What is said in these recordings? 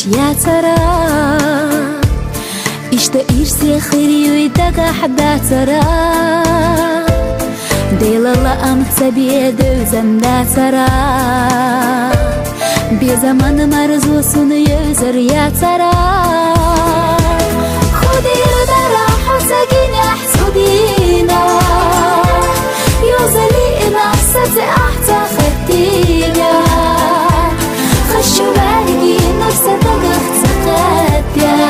يا ترى اشتقيرسي خيري ويدك حدا ترى ديل الله أمت بيدو زندا ترى بزمان مرزو سن يوزر يا ترى خدي ردرا حسكين يحسدينا يوزلي إنا ستي أحتا خدينا خشو بالي نفسك اختقديا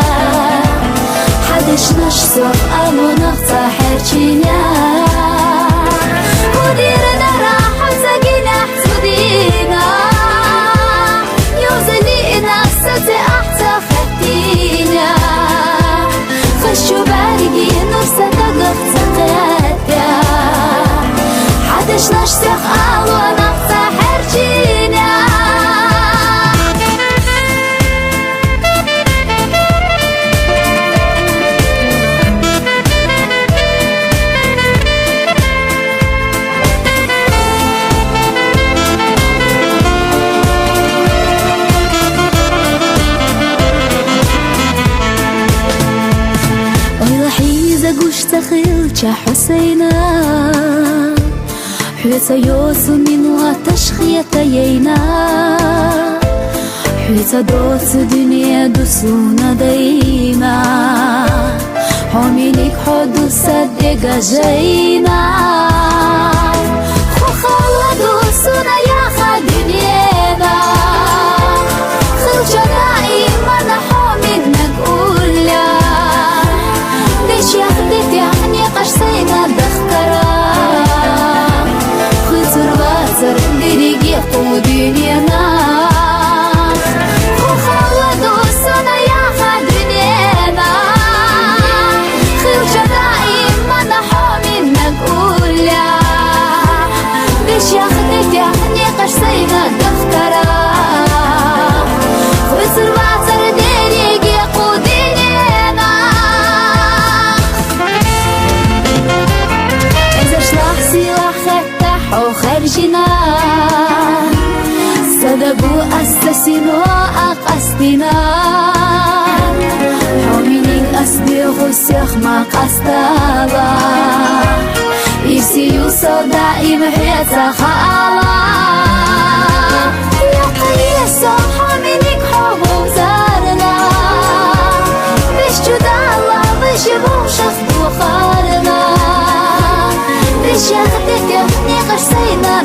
حدش نشصف ألو نقطع حرشينا خدي ردرا حسكين يحسدينا يوزلي إنا ستي أحتا خدينا خشو بالي نفسك اختقديا حدش نشصف ألو نقطع حرشينا تخيلش حسينا حيث يوسنين وتشخية يينا حيث دوس دنيا دوسونا دايما حمينيك حدو صدق جينا خلا دوسونا يا خا دنيانا خلش دائما حميد نقول ليش ياخدك يعني قشتينا دخترا خسر واسر دريقي قودينينا وخلا دوسنا يا خدرنينا خلش دائما حامل نقول ليش ياخدك يعني قشتينا دخترا خسر واسر دريقي قودينينا وخرجنا صدقوا أستسنوا أقصدنا حمينيك أسبي غسيخ ما قصدنا يسيو صدائم حياتا خالا يا قيسا حمينيك حبو زارنا بيش جدالا بيش بوشخ بخارنا ليش ياخدك يعني قشتينا